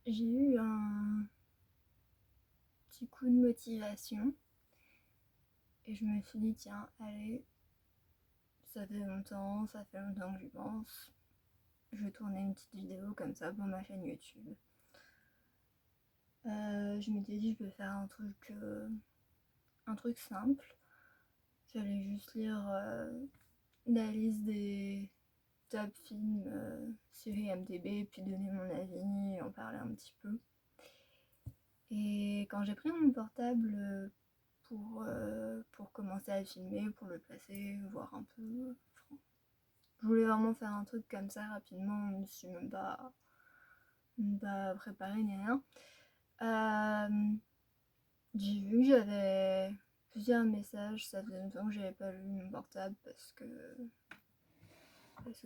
J'ai eu un petit coup de motivation et je me suis dit, tiens, allez, ça fait longtemps que j'y pense. Je vais tourner une petite vidéo comme ça pour ma chaîne YouTube. Je m'étais dit, je vais faire un truc simple. J'allais juste lire la liste des top films sur IMDb, puis donner mon avis, en parler un petit peu. Et quand j'ai pris mon portable pour commencer à filmer, pour le placer, voir un peu. Je voulais vraiment faire un truc comme ça rapidement, je me suis même pas préparé ni rien. J'ai vu que j'avais plusieurs messages, ça faisait longtemps que j'avais pas lu mon portable parce que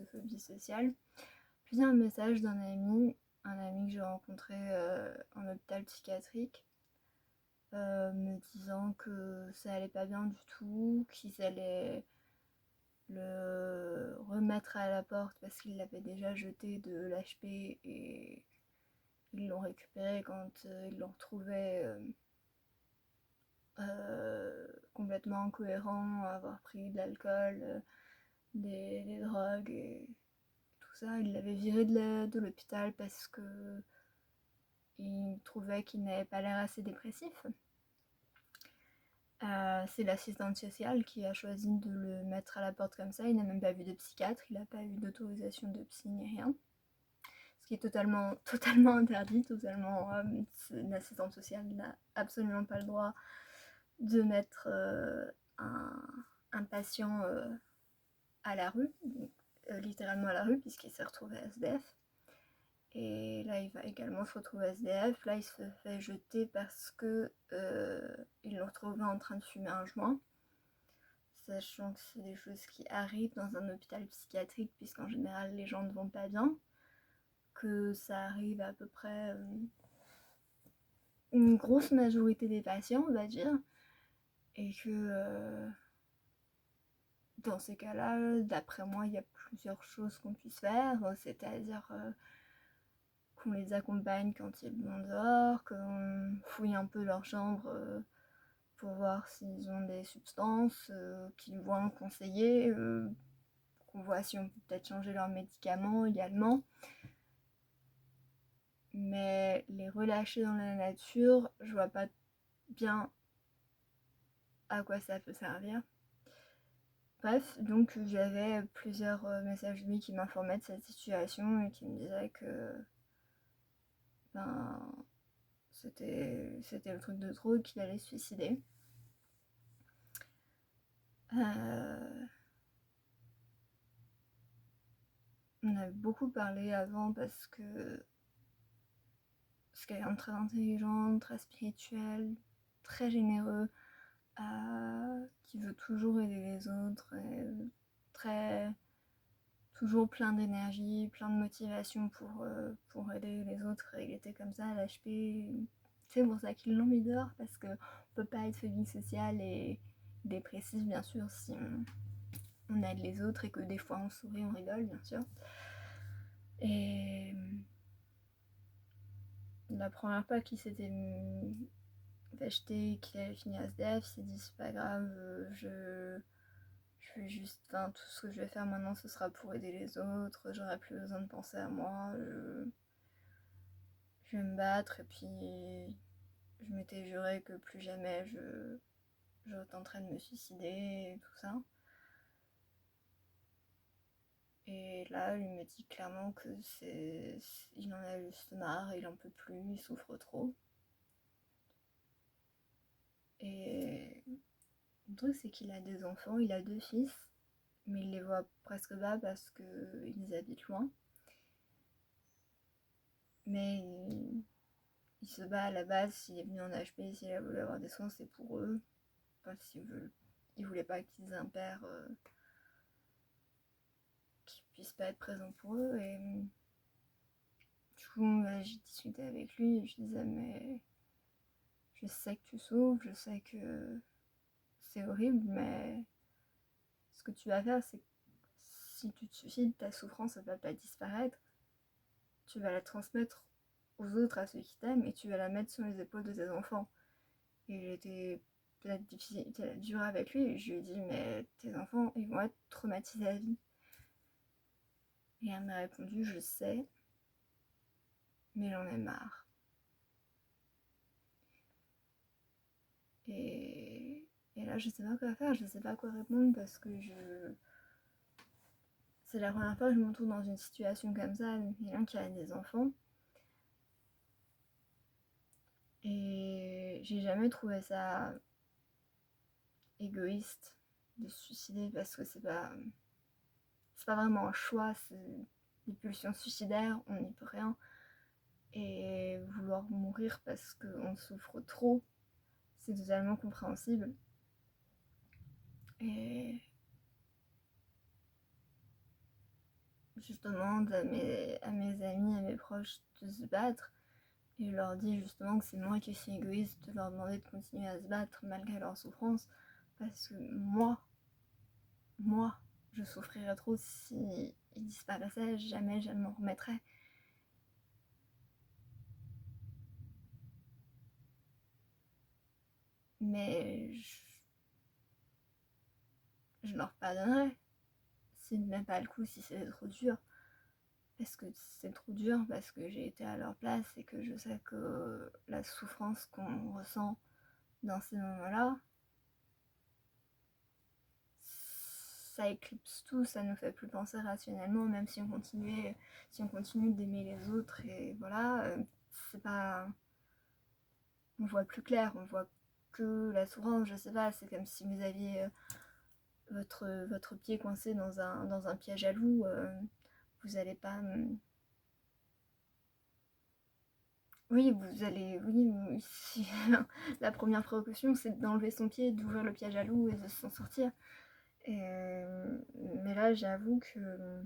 phobie sociale. Plusieurs messages un ami que j'ai rencontré en hôpital psychiatrique, me disant que ça allait pas bien du tout, qu'ils allaient le remettre à la porte parce qu'il l'avait déjà jeté de l'HP et ils l'ont récupéré quand ils l'ont retrouvé complètement incohérent, avoir pris de l'alcool, des drogues et tout ça. Ils l'avaient viré de l'hôpital parce que ils trouvaient qu'il n'avait pas l'air assez dépressif. C'est l'assistante sociale qui a choisi de le mettre à la porte comme ça. Il n'a même pas vu de psychiatre, il n'a pas eu d'autorisation de psy ni rien. Ce qui est totalement interdit, totalement. L'assistante sociale n'a absolument pas le droit de mettre un patient à la rue, donc, littéralement à la rue, puisqu'il s'est retrouvé SDF. Et là, il va également se retrouver SDF. Là, il se fait jeter parce que ils l'ont retrouvé en train de fumer un joint. Sachant que c'est des choses qui arrivent dans un hôpital psychiatrique, puisqu'en général, les gens ne vont pas bien. Que ça arrive à peu près une grosse majorité des patients, on va dire. Et que dans ces cas-là, d'après moi, il y a plusieurs choses qu'on puisse faire. C'est-à-dire qu'on les accompagne quand ils vont dehors, qu'on fouille un peu leur chambre pour voir s'ils ont des substances qu'ils voient conseiller, qu'on voit si on peut peut-être changer leurs médicaments également. Mais les relâcher dans la nature, je vois pas bien à quoi ça peut servir. Bref, donc j'avais plusieurs messages de lui qui m'informaient de cette situation et qui me disaient que ben, c'était le truc de trop et qu'il allait se suicider. On a beaucoup parlé avant parce quelqu'un de très intelligent, très spirituel, très généreux, qui veut toujours aider les autres, très toujours plein d'énergie, plein de motivation pour aider les autres. Et il était comme ça à l'HP. C'est pour ça qu'ils l'ont mis dehors, parce qu'on peut pas être phobie sociale et dépressif, bien sûr, si on aide les autres et que des fois on sourit, on rigole, bien sûr. Et la première fois qu'il s'était acheté, qu'il avait fini SDF, il s'est dit c'est pas grave, je vais juste, enfin, tout ce que je vais faire maintenant ce sera pour aider les autres, j'aurai plus besoin de penser à moi, je vais me battre. Et puis je m'étais juré que plus jamais je tenterais de me suicider et tout ça. Et là, il me dit clairement que il en a juste marre, il en peut plus, il souffre trop. Et le truc, c'est qu'il a des enfants, il a 2 fils, mais il les voit presque pas parce qu'ils habitent loin. Mais il se bat à la base, s'il est venu en HP, s'il a voulu avoir des soins, c'est pour eux. Enfin, il voulait pas qu'ils aient un père qui puisse pas être présent pour eux. Et du coup, j'ai discuté avec lui et je disais, mais je sais que tu souffres, je sais que c'est horrible, mais ce que tu vas faire, c'est que si tu te suicides, ta souffrance, elle va pas disparaître. Tu vas la transmettre aux autres, à ceux qui t'aiment, et tu vas la mettre sur les épaules de tes enfants. Et j'ai été peut-être difficile, dure avec lui, et je lui ai dit, mais tes enfants, ils vont être traumatisés à vie. Et elle m'a répondu, je sais, mais j'en ai marre. Et là, je sais pas quoi faire, je sais pas quoi répondre parce que c'est la première fois que je me retrouve dans une situation comme ça avec quelqu'un qui a des enfants. Et j'ai jamais trouvé ça égoïste de se suicider parce que c'est pas vraiment un choix, c'est des pulsions suicidaires, on n'y peut rien. Et vouloir mourir parce qu'on souffre trop, c'est totalement compréhensible. Et je demande à mes amis, à mes proches de se battre. Et je leur dis justement que c'est moi qui suis égoïste de leur demander de continuer à se battre malgré leur souffrance. Parce que moi, je souffrirais trop si ils disparaissaient, jamais je m'en remettrais. Mais je leur pardonnerais. C'est même pas le coup si c'est trop dur. Parce que c'est trop dur, parce que j'ai été à leur place et que je sais que la souffrance qu'on ressent dans ces moments-là, ça éclipse tout, ça nous fait plus penser rationnellement, même si on continue d'aimer les autres, et voilà, c'est pas, on voit plus clair, on voit que la souffrance, je sais pas, c'est comme si vous aviez votre pied coincé dans un piège à loup, vous allez pas, oui, vous allez, oui, si, la première précaution c'est d'enlever son pied, d'ouvrir le piège à loup et de s'en sortir. Et, mais là, j'avoue que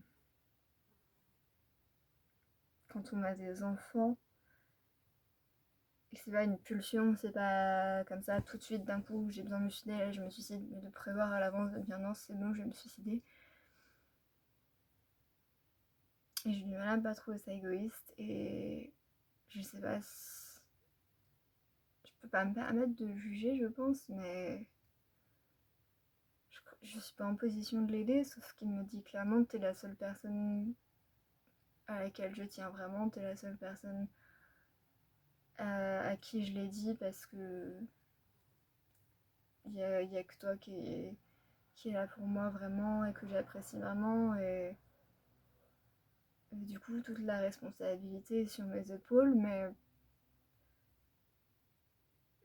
quand on a des enfants, et que c'est pas une pulsion, c'est pas comme ça tout de suite d'un coup, j'ai besoin de me suicider, là, je me suicide, mais de prévoir à l'avance, de dire non, c'est bon, je vais me suicider. Et j'ai du mal à pas trouver ça égoïste, et je sais pas, je peux pas me permettre de juger, je pense, mais je suis pas en position de l'aider, sauf qu'il me dit clairement que t'es la seule personne à laquelle je tiens vraiment, t'es la seule personne à qui je l'ai dit parce que y a que toi qui est là pour moi vraiment et que j'apprécie vraiment, et du coup toute la responsabilité est sur mes épaules, mais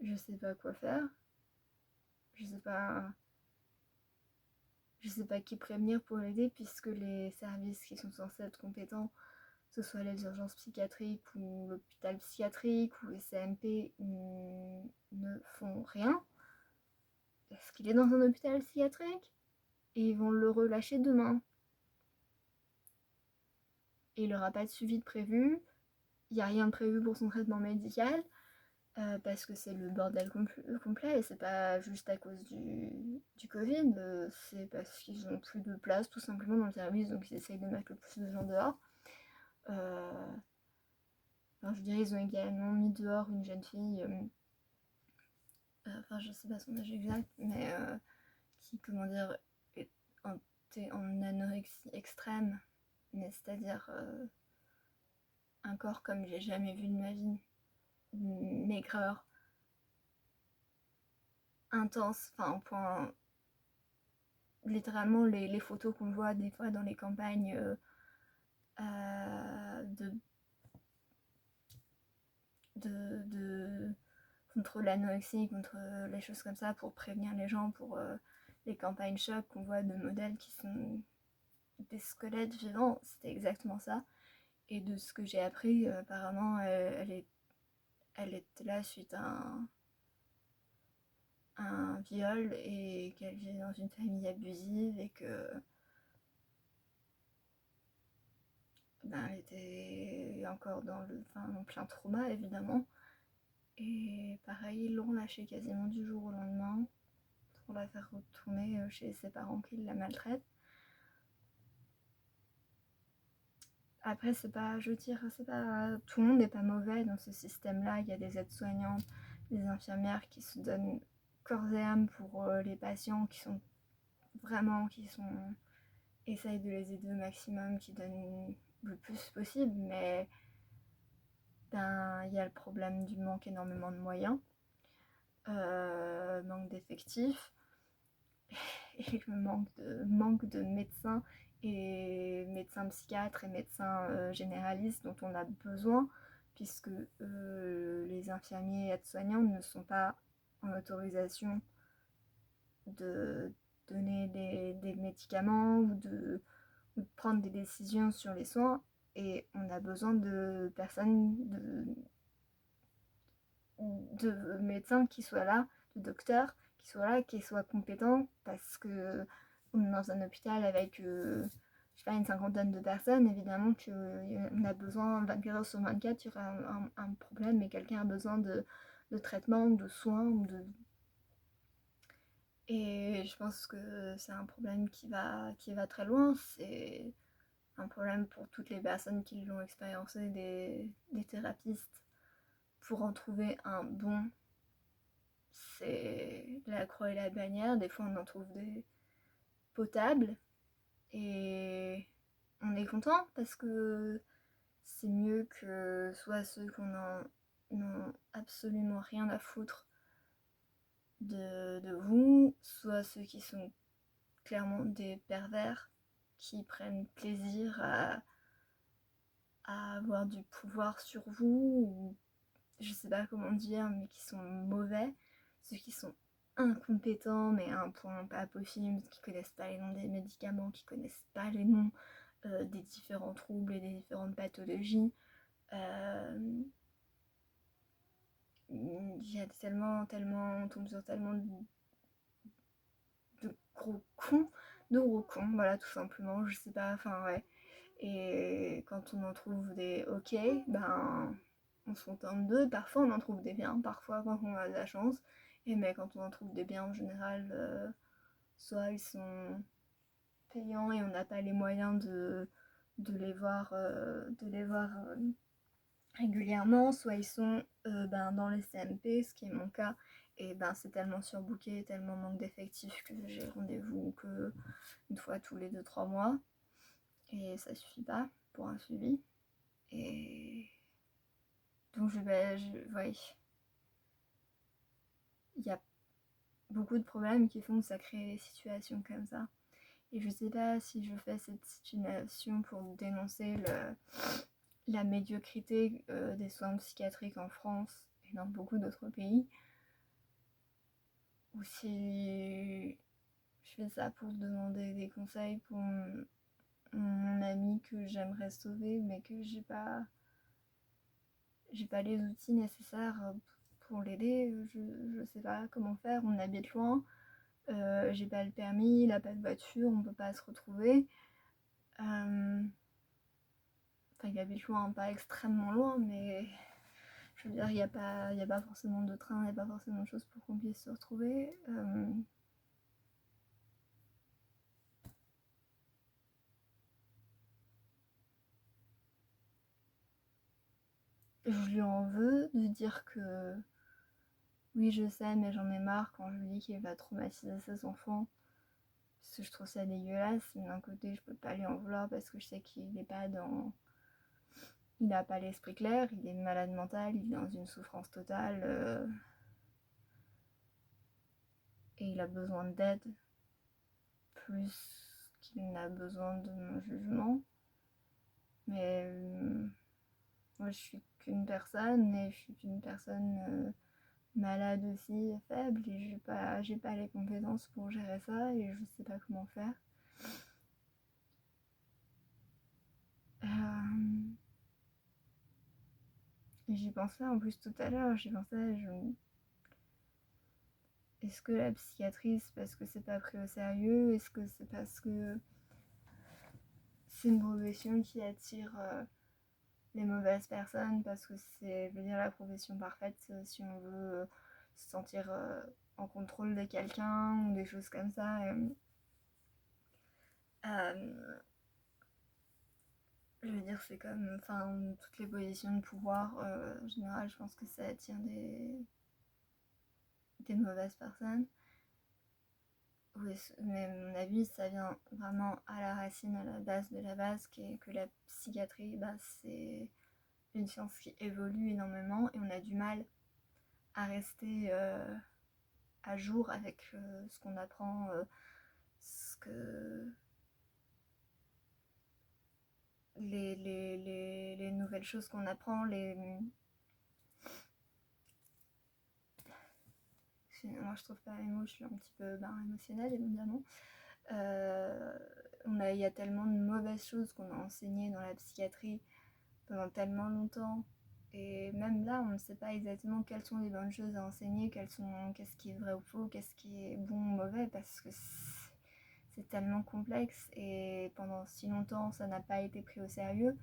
je sais pas quoi faire, je sais pas qui prévenir pour l'aider puisque les services qui sont censés être compétents, que ce soit les urgences psychiatriques ou l'hôpital psychiatrique ou les CMP, ne font rien parce qu'il est dans un hôpital psychiatrique et ils vont le relâcher demain. Et il n'aura pas de suivi de prévu, il n'y a rien de prévu pour son traitement médical, parce que c'est le bordel complet, et c'est pas juste à cause du Covid, c'est parce qu'ils ont plus de place tout simplement dans le service, donc ils essayent de mettre le plus de gens dehors. Enfin, je dirais, ils ont également mis dehors une jeune fille, enfin je sais pas son âge exact, mais qui, comment dire, est en anorexie extrême, c'est-à-dire un corps comme j'ai jamais vu de ma vie, une maigreur intense, enfin au point, littéralement les photos qu'on voit des fois dans les campagnes de, contre l'anorexie, contre les choses comme ça, pour prévenir les gens, pour les campagnes choc qu'on voit de modèles qui sont des squelettes vivants, c'était exactement ça. Et de ce que j'ai appris, apparemment, elle était là suite à un viol et qu'elle vivait dans une famille abusive et que ben, elle était encore en plein trauma évidemment. Et pareil, ils l'ont lâchée quasiment du jour au lendemain pour la faire retourner chez ses parents qui la maltraitent. Après, c'est pas, je veux dire, c'est pas, tout le monde n'est pas mauvais dans ce système-là. Il y a des aides-soignantes, des infirmières qui se donnent corps et âme pour les patients qui sont vraiment, essayent de les aider au maximum, qui donnent le plus possible, mais ben, il y a le problème du manque énormément de moyens, manque d'effectifs, et le manque de médecins et médecins psychiatres et médecins généralistes dont on a besoin, puisque les infirmiers et aides-soignants ne sont pas en autorisation de donner des médicaments ou de prendre des décisions sur les soins, et on a besoin de personnes, de médecins qui soient là, de docteurs qui soient là, qui soient compétents, parce que on est dans un hôpital avec je sais pas, une cinquantaine de personnes, évidemment qu'on a besoin 24 heures sur 24, il y aura un problème et quelqu'un a besoin de traitement, de soins, et je pense que c'est un problème qui va très loin. C'est un problème pour toutes les personnes qui l'ont expériencé, des thérapistes. Pour en trouver un bon, c'est la croix et la bannière. Des fois, on en trouve des potables et on est content parce que c'est mieux que soit ceux qu'on n'ont absolument rien à foutre de vous, soit ceux qui sont clairement des pervers qui prennent plaisir à avoir du pouvoir sur vous, ou je sais pas comment dire, mais qui sont mauvais, ceux qui sont incompétents, mais à un point pas possible, qui connaissent pas les noms des médicaments, qui connaissent pas les noms des différents troubles et des différentes pathologies. Il y a tellement, on tombe sur tellement de gros cons, voilà, tout simplement, je sais pas, enfin ouais. Et quand on en trouve des ok, ben on se contente d'eux. Parfois on en trouve des biens, parfois quand on a de la chance. Et mais quand on en trouve des biens en général, soit ils sont payants et on n'a pas les moyens de les voir régulièrement, soit ils sont ben, dans les CMP, ce qui est mon cas. Et ben c'est tellement surbooké, tellement manque d'effectifs que j'ai rendez-vous que une fois tous les 2-3 mois. Et ça suffit pas pour un suivi. Et donc ouais, il y a beaucoup de problèmes qui font que ça crée des situations comme ça. Et je sais pas si je fais cette situation pour dénoncer la médiocrité des soins psychiatriques en France et dans beaucoup d'autres pays, ou si je fais ça pour demander des conseils pour mon ami que j'aimerais sauver, mais que j'ai pas les outils nécessaires pour l'aider. Je sais pas comment faire, on habite loin, j'ai pas le permis, il a pas de voiture, on peut pas se retrouver. Enfin, il habite loin, pas extrêmement loin, mais je veux dire, il y a pas forcément de train, il n'y a pas forcément de choses pour qu'on puisse se retrouver. Je lui en veux de dire que oui, je sais, mais j'en ai marre quand je lui dis qu'il va traumatiser ses enfants. Parce que je trouve ça dégueulasse. Mais d'un côté, je peux pas lui en vouloir parce que je sais qu'il n'est pas dans. Il n'a pas l'esprit clair, il est malade mental, il est dans une souffrance totale. Et il a besoin d'aide plus qu'il n'a besoin de mon jugement. Mais moi, je suis qu'une personne et je suis qu'une personne malade aussi, faible, et j'ai pas les compétences pour gérer ça et je sais pas comment faire. J'y pensais en plus tout à l'heure, est-ce que la psychiatrie c'est parce que c'est pas pris au sérieux? Est-ce que c'est parce que c'est une profession qui attire les mauvaises personnes? Parce que c'est, je veux dire, la profession parfaite si on veut se sentir en contrôle de quelqu'un ou des choses comme ça. Je veux dire, c'est comme, enfin, toutes les positions de pouvoir, en général, je pense que ça attire des mauvaises personnes. Oui, mais à mon avis, ça vient vraiment à la racine, à la base de la base, qui est que la psychiatrie, bah, c'est une science qui évolue énormément et on a du mal à rester à jour avec ce qu'on apprend, ce que les nouvelles choses qu'on apprend, moi je trouve pas les mots, je suis un petit peu émotionnelle évidemment. Il y a tellement de mauvaises choses qu'on a enseignées dans la psychiatrie pendant tellement longtemps. Et même là, on ne sait pas exactement quelles sont les bonnes choses à enseigner, qu'est-ce qui est vrai ou faux, qu'est-ce qui est bon ou mauvais, parce que c'est tellement complexe et pendant si longtemps, ça n'a pas été pris au sérieux.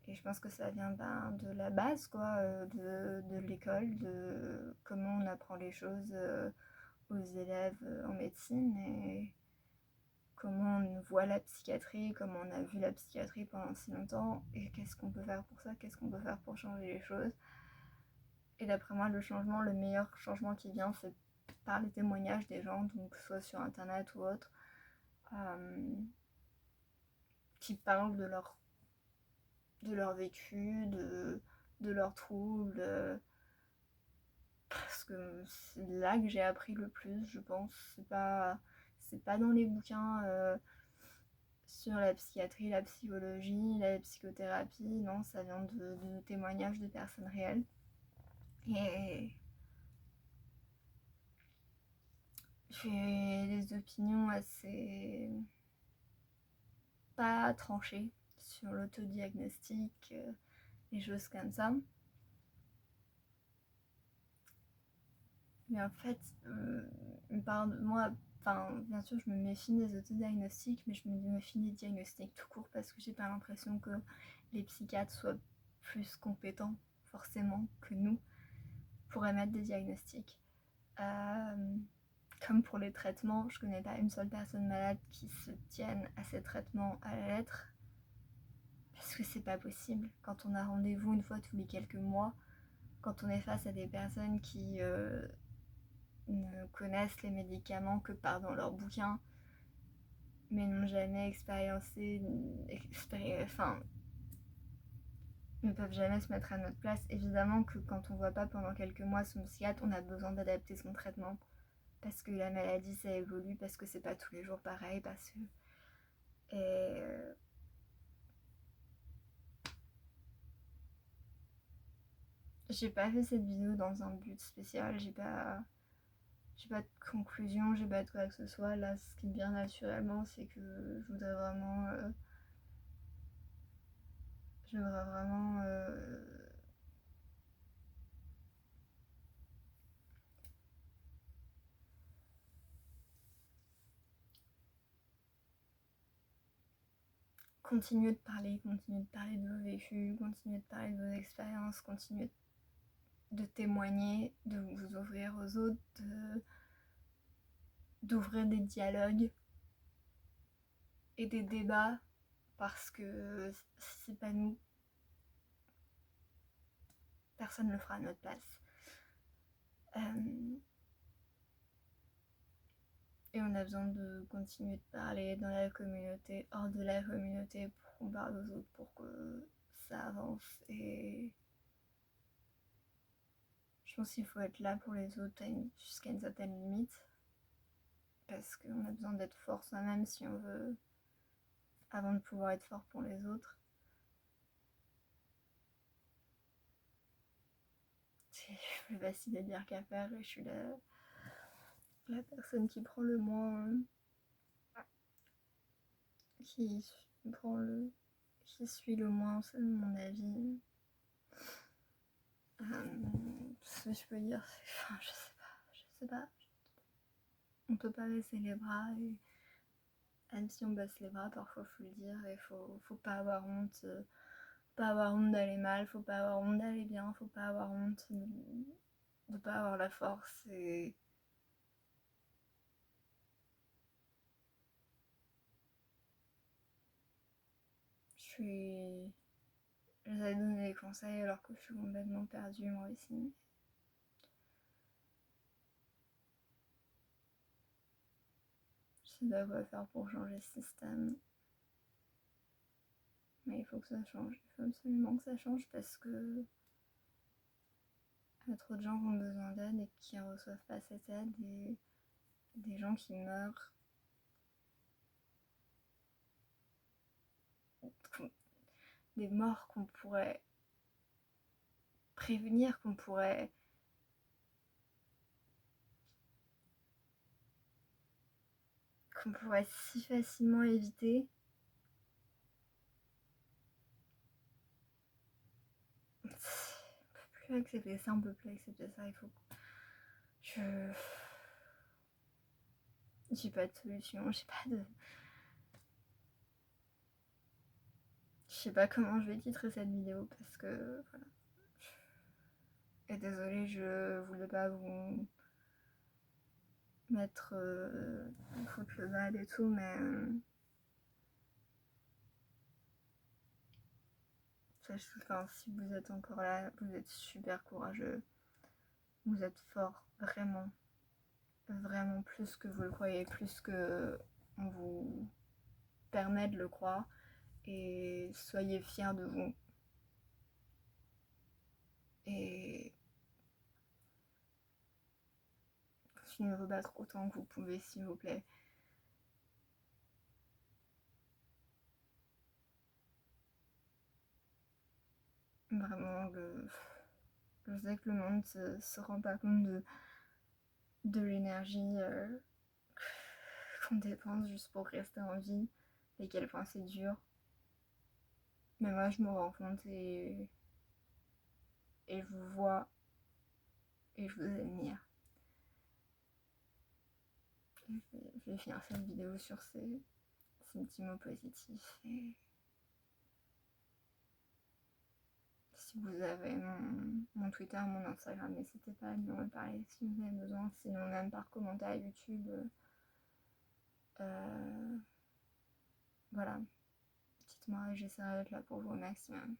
Et je pense que ça vient de la base, quoi, de l'école, de comment on apprend les choses aux élèves en médecine et comment on voit la psychiatrie, comment on a vu la psychiatrie pendant si longtemps et qu'est-ce qu'on peut faire pour ça, qu'est-ce qu'on peut faire pour changer les choses. Et d'après moi, le meilleur changement qui vient, c'est par les témoignages des gens, donc soit sur internet ou autre, qui parlent de leur vécu, de leurs troubles, parce que c'est là que j'ai appris le plus, je pense. C'est pas dans les bouquins sur la psychiatrie, la psychologie, la psychothérapie, non, ça vient de témoignages de personnes réelles. Et j'ai des opinions assez pas tranchées sur l'autodiagnostic, les choses comme ça. Mais en fait, moi, enfin, bien sûr, je me méfie des autodiagnostics, mais je me méfie des diagnostics tout court parce que j'ai pas l'impression que les psychiatres soient plus compétents, forcément, que nous pour émettre des diagnostics. Comme pour les traitements, je connais pas une seule personne malade qui se tienne à ces traitements à la lettre parce que c'est pas possible. Quand on a rendez-vous une fois tous les quelques mois, quand on est face à des personnes qui ne connaissent les médicaments que par dans leurs bouquins, mais n'ont jamais ne peuvent jamais se mettre à notre place. Évidemment que quand on voit pas pendant quelques mois son psychiatre, on a besoin d'adapter son traitement parce que la maladie ça évolue, parce que c'est pas tous les jours pareil, parce que et j'ai pas fait cette vidéo dans un but spécial, j'ai pas de conclusion, j'ai pas de quoi que ce soit. Là, ce qui me vient naturellement, c'est que je voudrais vraiment continuer de parler de vos vécus, continuer de parler de vos expériences, continuer de témoigner, de vous ouvrir aux autres, d'ouvrir des dialogues et des débats parce que si c'est pas nous, personne ne le fera à notre place. Et on a besoin de continuer de parler dans la communauté, hors de la communauté, pour qu'on parle aux autres, pour que ça avance. Et je pense qu'il faut être là pour les autres jusqu'à une certaine limite. Parce qu'on a besoin d'être fort soi-même si on veut, avant de pouvoir être fort pour les autres. C'est plus facile à dire qu'à faire et je suis la personne qui prend le moins. Qui prend le. Qui suit le moins, c'est mon avis. Ce que je peux dire, c'est. Enfin, je sais pas. On peut pas baisser les bras et. Même si on baisse les bras, parfois faut le dire et faut pas avoir honte. Pas avoir honte d'aller mal, faut pas avoir honte d'aller bien, faut pas avoir honte de pas avoir la force et je suis j'essaie de donner des conseils alors que je suis complètement perdue moi aussi. Je sais pas quoi faire pour changer ce système. Mais il faut que ça change. Il faut absolument que ça change parce que il y a trop de gens qui ont besoin d'aide et qui ne reçoivent pas cette aide et des gens qui meurent. Des morts qu'on pourrait prévenir, qu'on pourrait si facilement éviter. On peut plus accepter ça, on peut plus accepter ça, il faut. Je. J'ai pas de solution, j'ai pas de. Je sais pas comment je vais titrer cette vidéo parce que. Voilà. Et désolée, je voulais pas vous mettre. Foutre le bad et tout, mais. Enfin, si vous êtes encore là, vous êtes super courageux. Vous êtes fort, vraiment. Vraiment plus que vous le croyez, plus que on vous permet de le croire. Et soyez fiers de vous. Et continuez à vous battre autant que vous pouvez, s'il vous plaît. Vraiment, je sais que le monde se rend pas compte de l'énergie qu'on dépense juste pour rester en vie et quel point c'est dur. Mais moi, je me rends compte et je vous vois et je vous admire. Je vais finir cette vidéo sur ces petits mots positifs. Et si vous avez mon Twitter, mon Instagram, n'hésitez pas à venir me parler si vous avez besoin. Sinon, même par commentaire YouTube. Voilà. Dites-moi, j'essaierai d'être là pour vous au maximum.